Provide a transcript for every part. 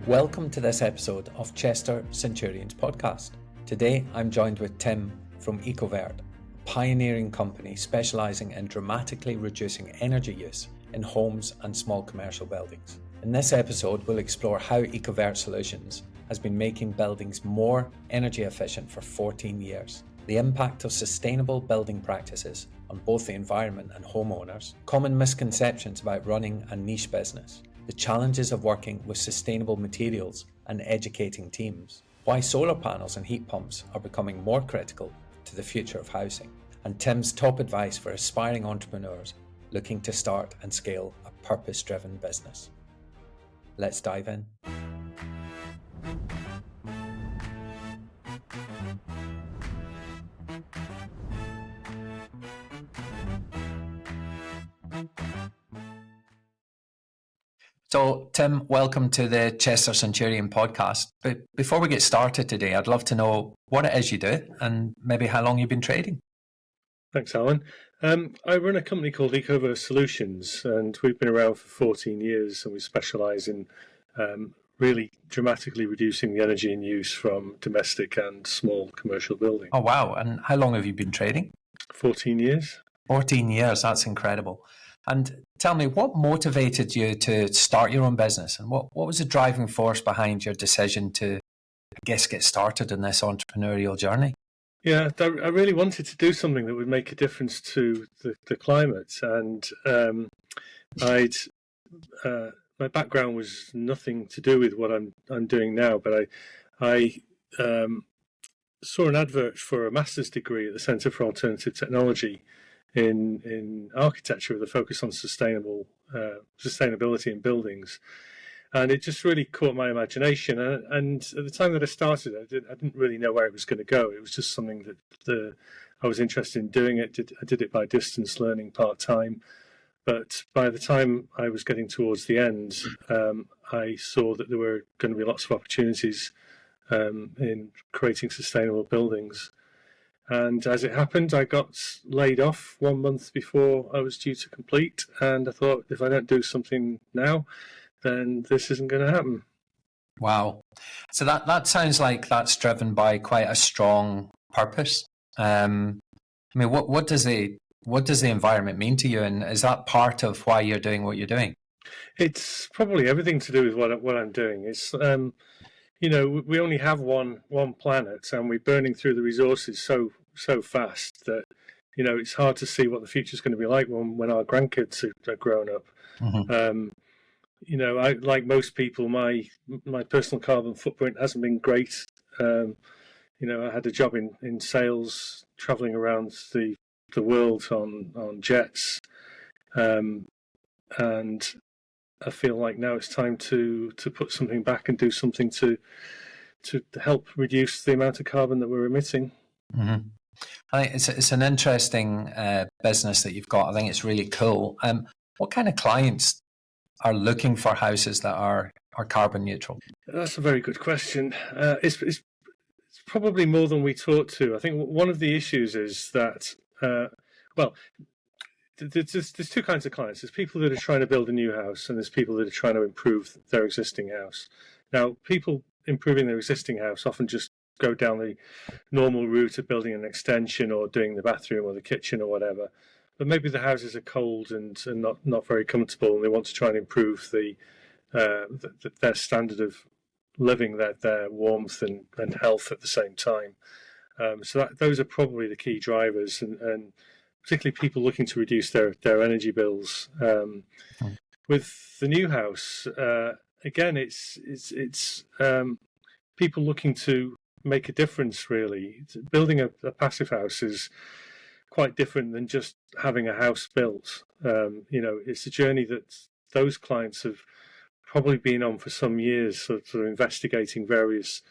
Welcome to this episode of Chester Centurion's podcast. Today I'm joined with Tim from EcoVert, a pioneering company specialising in dramatically reducing energy use in homes and small commercial buildings. In this episode we'll explore how EcoVert Solutions has been making buildings more energy efficient for 14 years, the impact of sustainable building practices on both the environment and homeowners, common misconceptions about running a niche business, the challenges of working with sustainable materials and educating teams, why solar panels and heat pumps are becoming more critical to the future of housing, and Tim's top advice for aspiring entrepreneurs looking to start and scale a purpose-driven business. Let's dive in. So, Tim, welcome to the Chester Centurion podcast. But before we get started today, I'd love to know what it is you do and maybe how long you've been trading. Thanks, Alan. I run a company called EcoVert Solutions, and we've been around for 14 years, and we specialise in really dramatically reducing the energy in use from domestic and small commercial building. Oh, wow. And how long have you been trading? 14 years. 14 years. That's incredible. And tell me, what motivated you to start your own business? And what was the driving force behind your decision to, I guess, get started in this entrepreneurial journey? Yeah, I really wanted to do something that would make a difference to the climate. And my background was nothing to do with what I'm doing now, but I saw an advert for a master's degree at the Centre for Alternative Technology in architecture with a focus on sustainability in buildings, and it just really caught my imagination. And at the time that I started, I didn't really know where it was going to go. It was just something that I was interested in doing. I did it by distance learning part-time, but by the time I was getting towards the end, I saw that there were going to be lots of opportunities in creating sustainable buildings. And as it happened, I got laid off 1 month before I was due to complete. And I thought, if I don't do something now, then this isn't going to happen. Wow. So that sounds like that's driven by quite a strong purpose. I mean, what does the environment mean to you? And is that part of why you're doing what you're doing? It's probably everything to do with what I'm doing. It's we only have one planet, and we're burning through the resources so fast that it's hard to see what the future is going to be like when our grandkids are grown up. Mm-hmm. I, like most people, my personal carbon footprint hasn't been great. I had a job in sales, traveling around the world on jets, and I feel like now it's time to put something back and do something to help reduce the amount of carbon that we're emitting. Mm-hmm. I think it's an interesting business that you've got. I think it's really cool. What kind of clients are looking for houses that are carbon neutral? That's a very good question. It's probably more than we taught to. I think one of the issues is that, there's two kinds of clients. There's people that are trying to build a new house, and there's people that are trying to improve their existing house. Now, people improving their existing house often just go down the normal route of building an extension or doing the bathroom or the kitchen or whatever. But maybe the houses are cold and not very comfortable, and they want to try and improve their standard of living, their warmth and health at the same time. So those are probably the key drivers, and particularly people looking to reduce their energy bills. With the new house, again, it's people looking to make a difference, really. Building a passive house is quite different than just having a house built. It's a journey that those clients have probably been on for some years, sort of investigating various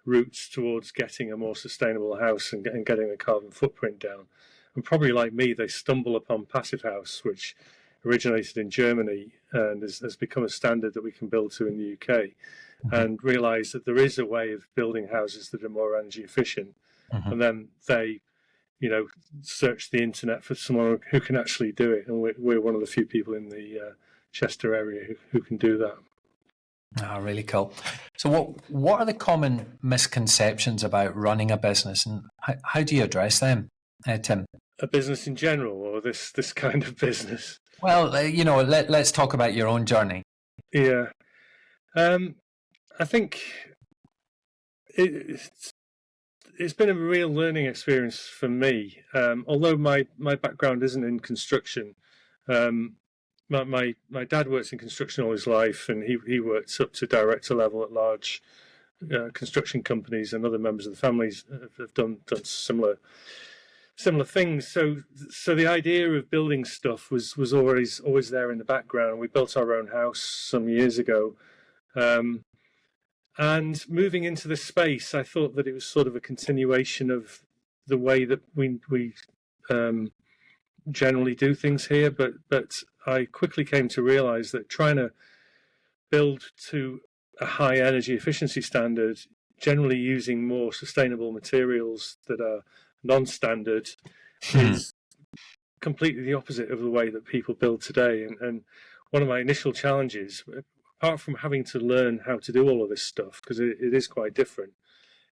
routes towards getting a more sustainable house and getting the carbon footprint down. And probably like me, they stumble upon Passive House, which originated in Germany and has become a standard that we can build to in the UK, mm-hmm. and realise that there is a way of building houses that are more energy efficient. Mm-hmm. And then they, search the internet for someone who can actually do it. And we're one of the few people in the Chester area who can do that. Really cool. So what are the common misconceptions about running a business, and how do you address them, Tim? A business in general, or this kind of business? Well, let's talk about your own journey. Yeah. I think it's been a real learning experience for me. Although my background isn't in construction, my dad works in construction all his life, and he works up to director level at large construction companies, and other members of the families have done similar things. So the idea of building stuff was always there in the background. We built our own house some years ago. And moving into this space, I thought that it was sort of a continuation of the way that we generally do things here. But I quickly came to realize that trying to build to a high energy efficiency standard, generally using more sustainable materials that are non-standard, is completely the opposite of the way that people build today. And one of my initial challenges, apart from having to learn how to do all of this stuff, because it is quite different,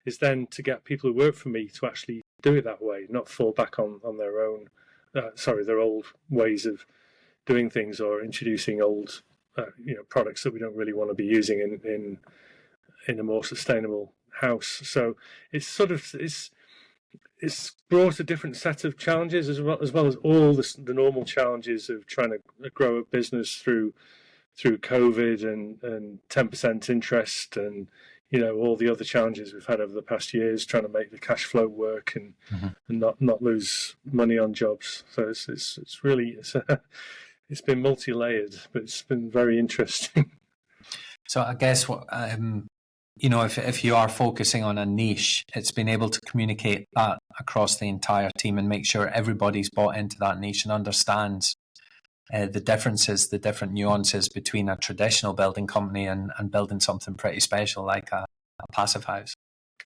is then to get people who work for me to actually do it that way, not fall back on their own, their old ways of doing things, or introducing old, products that we don't really want to be using in a more sustainable house. So it's brought a different set of challenges, as well as all the normal challenges of trying to grow a business through COVID and 10% interest, and all the other challenges we've had over the past years, trying to make the cash flow work and not lose money on jobs. So it's been multi-layered, but it's been very interesting. So I guess if you are focusing on a niche, it's been able to communicate that across the entire team and make sure everybody's bought into that niche and understands the differences, the different nuances between a traditional building company and building something pretty special like a passive house.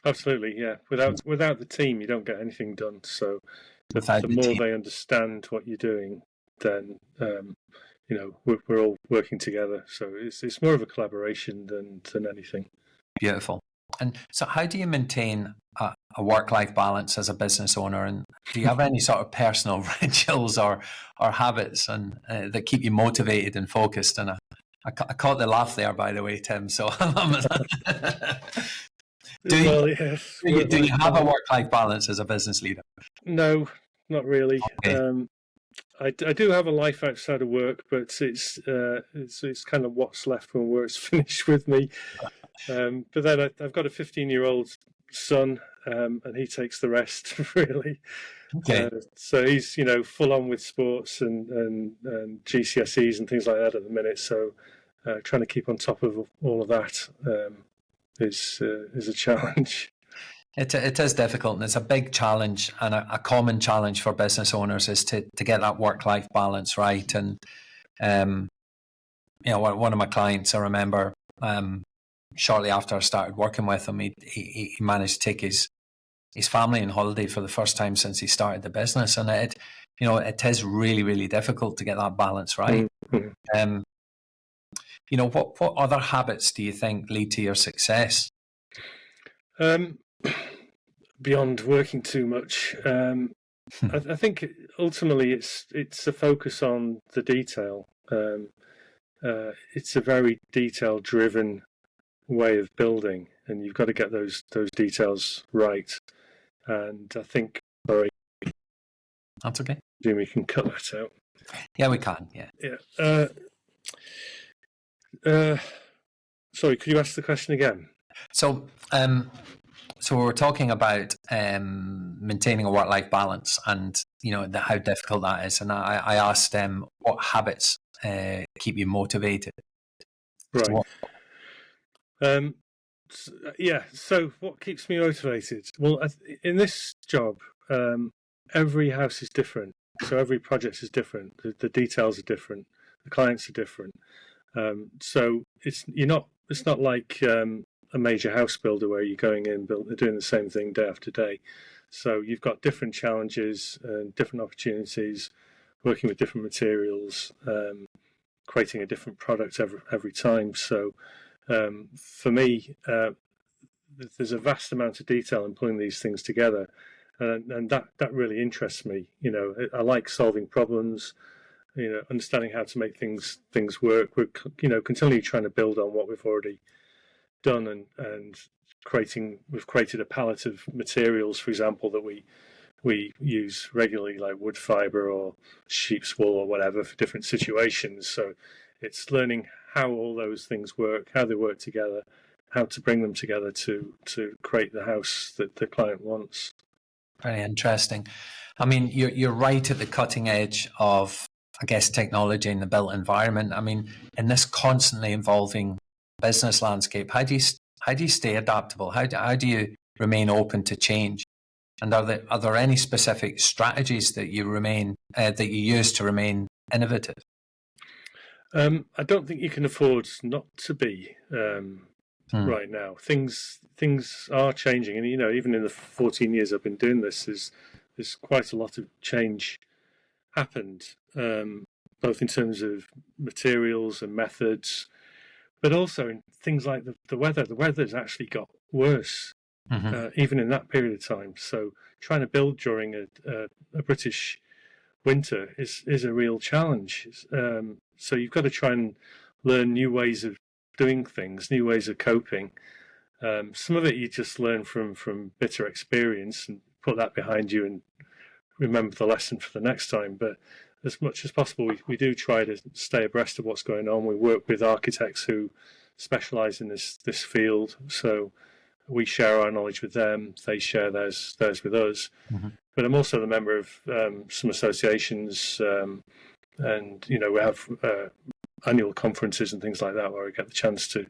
Absolutely, yeah. Without the team, you don't get anything done. So the more they understand what you're doing, then we're all working together. So it's more of a collaboration than anything. Beautiful. And so how do you maintain a work-life balance as a business owner? And do you have any sort of personal rituals or habits and that keep you motivated and focused? And I caught the laugh there, by the way, Tim. So do you have a work-life balance as a business leader? No, not really. Okay. I do have a life outside of work, but it's kind of what's left when work's finished with me. But then I've got a 15-year-old son, and he takes the rest, really. Okay. So he's full on with sports and GCSEs and things like that at the minute. So trying to keep on top of all of that is a challenge. It is difficult, and it's a big challenge, and a common challenge for business owners is to get that work-life balance right. And one of my clients, I remember, shortly after I started working with him, he managed to take his family on holiday for the first time since he started the business, and it is really, really difficult to get that balance right. Mm-hmm. What other habits do you think lead to your success? Beyond working too much, I think ultimately it's a focus on the detail. It's a very detail-driven way of building, and you've got to get those details right. And I think, sorry, that's okay. We can cut that out. Yeah, we can. Yeah. Yeah. Sorry, could you ask the question again? So we're talking about maintaining a work-life balance, and how difficult that is. And I asked them what habits keep you motivated. Right. So what keeps me motivated? Well, in this job, every house is different. So every project is different. The details are different. The clients are different. So it's not like a major house builder where you're going in doing the same thing day after day. So you've got different challenges and different opportunities, working with different materials, creating a different product every time. So For me, there's a vast amount of detail in pulling these things together, and that really interests me. I like solving problems. Understanding how to make things work. We're continually trying to build on what we've already done, and we've created a palette of materials, for example, that we use regularly, like wood fibre or sheep's wool or whatever, for different situations. So it's learning how all those things work, how they work together, how to bring them together to create the house that the client wants. Very interesting. I mean, you're right at the cutting edge of, I guess, technology in the built environment. I mean, in this constantly evolving business landscape, how do you stay adaptable? How do you remain open to change? And are there any specific strategies that you use to remain innovative? I don't think you can afford not to be right now. Things are changing, and even in the 14 years I've been doing this, there's quite a lot of change happened, both in terms of materials and methods, but also in things like the weather. The weather's actually got worse, even in that period of time. So trying to build during a British winter is a real challenge. So you've got to try and learn new ways of doing things, new ways of coping. Some of it you just learn from bitter experience and put that behind you and remember the lesson for the next time. But as much as possible, we do try to stay abreast of what's going on. We work with architects who specialise in this field, so we share our knowledge with them. They share theirs with us. But I'm also a member of some associations, and we have annual conferences and things like that where I get the chance to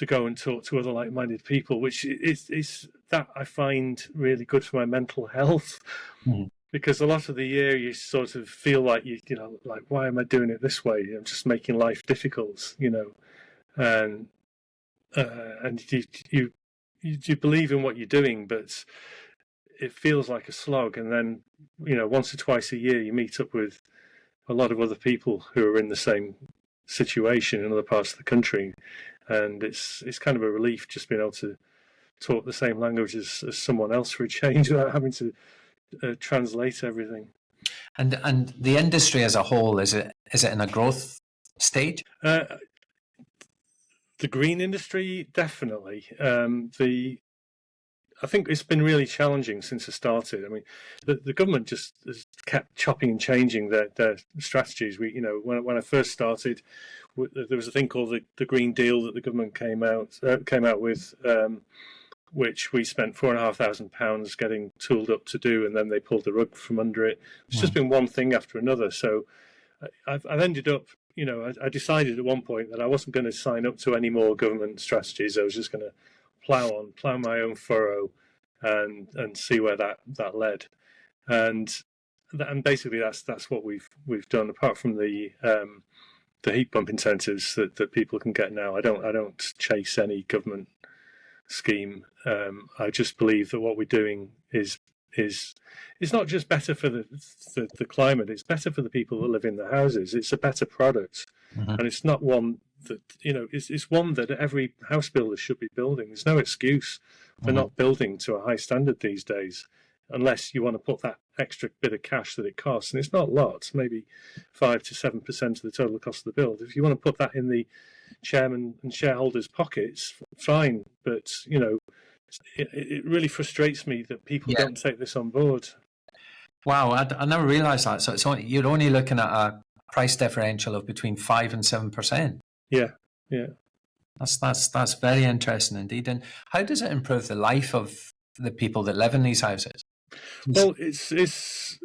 go and talk to other like-minded people, which is that I find really good for my mental health. Because a lot of the year you sort of feel like like, why am I doing it this way? I'm just making life difficult, and you believe in what you're doing, but it feels like a slog. And then once or twice a year you meet up with a lot of other people who are in the same situation in other parts of the country, and it's kind of a relief just being able to talk the same language as someone else for a change without having to translate everything. And the industry as a whole, is it in a growth stage? The green industry, definitely. I think it's been really challenging since it started. I mean, the government just has kept chopping and changing their strategies. When I first started, there was a thing called the Green Deal that the government came out with, which we spent £4,500 getting tooled up to do, and then they pulled the rug from under it. It's just been one thing after another. So I've ended up, I decided at one point that I wasn't going to sign up to any more government strategies. I was just going to plough my own furrow and see where that led. And basically that's what we've done. Apart from the heat pump incentives that people can get now, I don't chase any government scheme. I just believe that what we're doing is not just better for the climate, it's better for the people that live in the houses. It's a better product, and it's not one that it's one that every house builder should be building. There's no excuse for not building to a high standard these days, unless you want to put that extra bit of cash that it costs, and it's not lots, maybe 5 to 7% of the total cost of the build. If you want to put that in the chairman and shareholders' pockets, fine. But it really frustrates me that people don't take this on board. Wow, I never realised that. So you're only looking at a price differential of between 5 and 7%. Yeah. That's very interesting indeed. And how does it improve the life of the people that live in these houses? Well, it's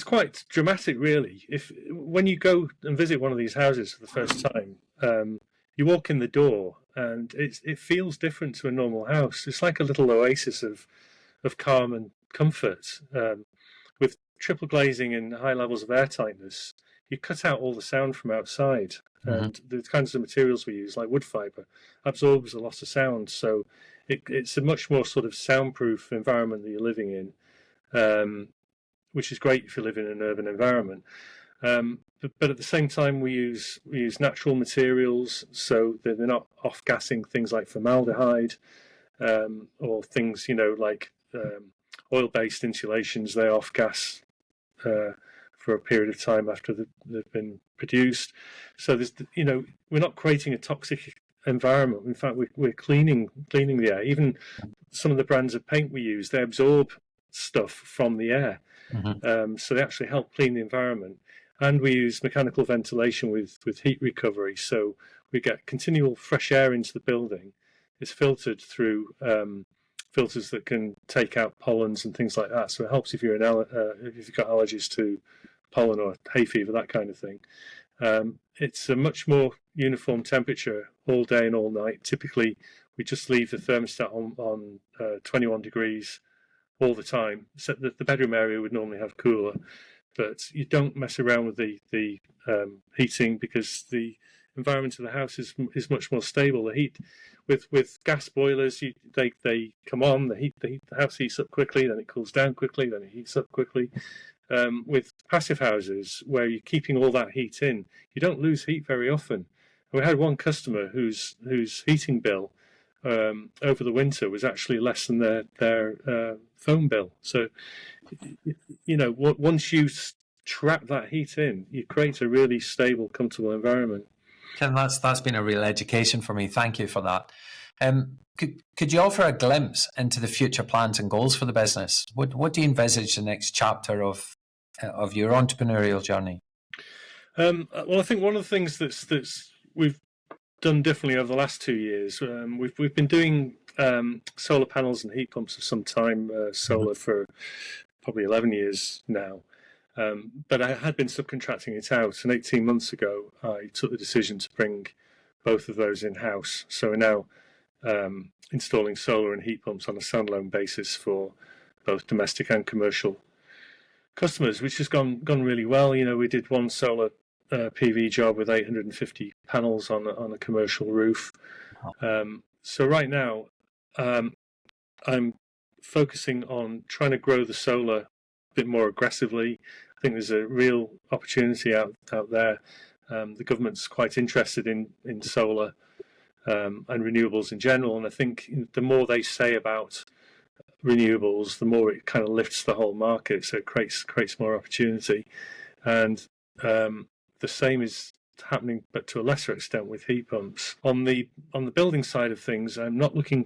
quite dramatic, really. When you go and visit one of these houses for the first time, you walk in the door and it feels different to a normal house. It's like a little oasis of calm and comfort. With triple glazing and high levels of air tightness, you cut out all the sound from outside. And the kinds of materials we use, like wood fibre, absorbs a lot of sound. So it's a much more sort of soundproof environment that you're living in, which is great if you live in an urban environment. But but at the same time, we use natural materials, so that they're not off-gassing things like formaldehyde, or things like oil-based insulations. They off-gas for a period of time after they've been produced. So there's we're not creating a toxic environment. In fact, we're cleaning the air. Even some of the brands of paint we use, they absorb stuff from the air. So they actually help clean the environment. And we use mechanical ventilation with heat recovery, so we get continual fresh air into the building. It's filtered through filters that can take out pollens and things like that. So it helps if you've got allergies to pollen or hay fever, that kind of thing. It's a much more uniform temperature all day and all night. Typically, we just leave the thermostat on 21 degrees all the time. So the bedroom area would normally have cooler, but you don't mess around with the heating, because the environment of the house is much more stable. The heat with gas boilers, they come on, the house heats up quickly, then it cools down quickly, then it heats up quickly. With passive houses, where you're keeping all that heat in, you don't lose heat very often. We had one customer whose heating bill over the winter was actually less than their phone bill. So, once you trap that heat in, you create a really stable, comfortable environment. Tim, that's been a real education for me. Thank you for that. Could you offer a glimpse into the future plans and goals for the business? What do you envisage the next chapter of your entrepreneurial journey? Well, I think one of the things that's we've done differently over the last 2 years, we've been doing solar panels and heat pumps for some time, solar for probably 11 years now. But I had been subcontracting it out, and 18 months ago I took the decision to bring both of those in-house. So we're now installing solar and heat pumps on a standalone basis for both domestic and commercial customers, which has gone really well. We did one solar PV job with 850 panels on a commercial roof. So right now I'm focusing on trying to grow the solar a bit more aggressively. I think there's a real opportunity out there. The government's quite interested in solar and renewables in general, and I think the more they say about renewables, the more it kind of lifts the whole market, so it creates more opportunity. And the same is happening, but to a lesser extent, with heat pumps. On the building side of things, I'm not looking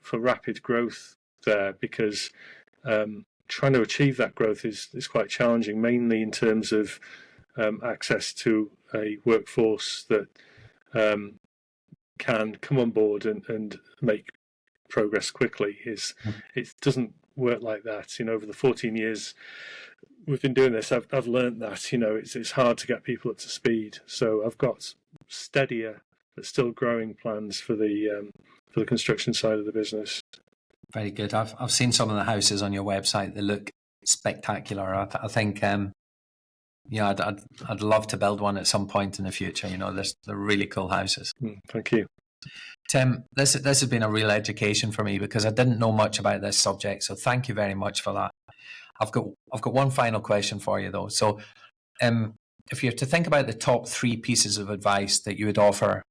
for rapid growth there, because trying to achieve that growth is quite challenging, mainly in terms of access to a workforce that can come on board and make progress quickly. It doesn't work like that. Over the 14 years we've been doing this, I've learned that it's hard to get people up to speed. So I've got steadier but still growing plans for the construction side of the business. Very good. I've seen some of the houses on your website. They look spectacular. I think I'd love to build one at some point in the future. They're really cool houses. Thank you, Tim. This has been a real education for me, because I didn't know much about this subject. So thank you very much for that. I've got one final question for you though. So, if you're to think about the top 3 pieces of advice that you would offer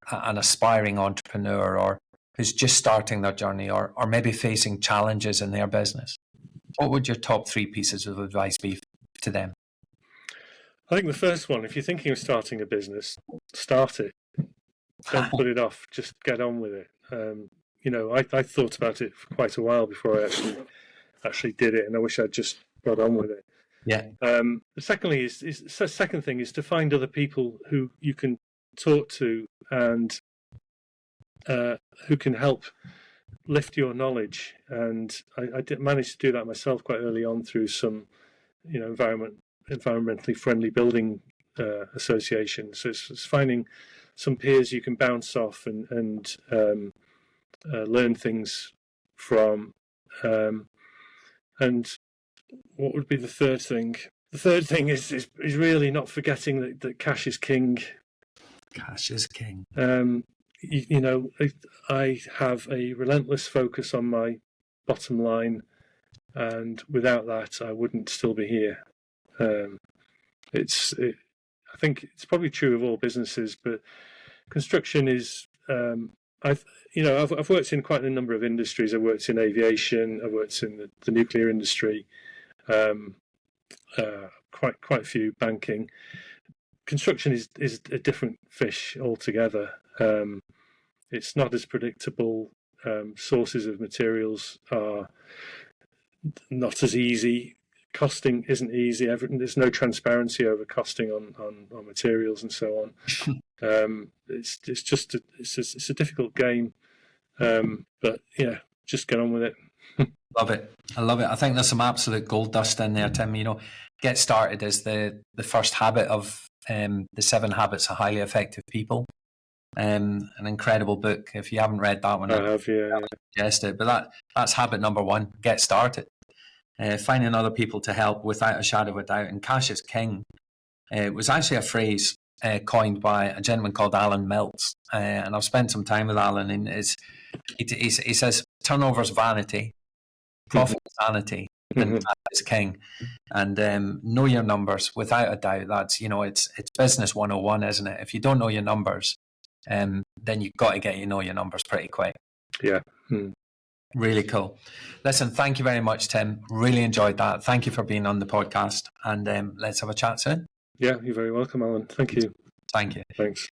an aspiring entrepreneur, or who's just starting their journey, or maybe facing challenges in their business, what would your top 3 pieces of advice be to them? I think the first one, if you're thinking of starting a business, start it. Don't put it off. Just get on with it. I thought about it for quite a while before I actually did it, and I wish I'd just got on with it. Yeah. The second thing is to find other people who you can talk to and who can help lift your knowledge. And I did manage to do that myself quite early on through some, environmentally friendly building associations. So it's finding some peers you can bounce off and learn things from. And what would be the third thing? The third thing is really not forgetting that cash is king. Cash is king. I have a relentless focus on my bottom line, and without that, I wouldn't still be here. I think it's probably true of all businesses, but construction is. I've worked in quite a number of industries. I've worked in aviation. I've worked in the nuclear industry. Quite a few banking. Construction is a different fish altogether. It's not as predictable. Sources of materials are not as easy. Costing isn't easy. There's no transparency over costing on materials and so on. It's a difficult game, but yeah, just get on with it. Love it. I love it. I think there's some absolute gold dust in there, Tim. Get started is the first habit of the 7 Habits of Highly Effective People. An incredible book. If you haven't read that one, I have, yeah. Suggest it. But that's habit number 1. Get started. Finding other people to help without a shadow of a doubt. And cash is king. It was actually a phrase coined by a gentleman called Alan Meltz. And I've spent some time with Alan, and he says turnover's vanity, profit is sanity, and cash is king. And know your numbers without a doubt. That's it's business 101, isn't it? If you don't know your numbers, then you've got to get your numbers pretty quick. Yeah. Really cool. Listen, thank you very much, Tim. Really enjoyed that. Thank you for being on the podcast, and let's have a chat soon. Yeah, you're very welcome, Alan. Thank you. Thank you. Thanks.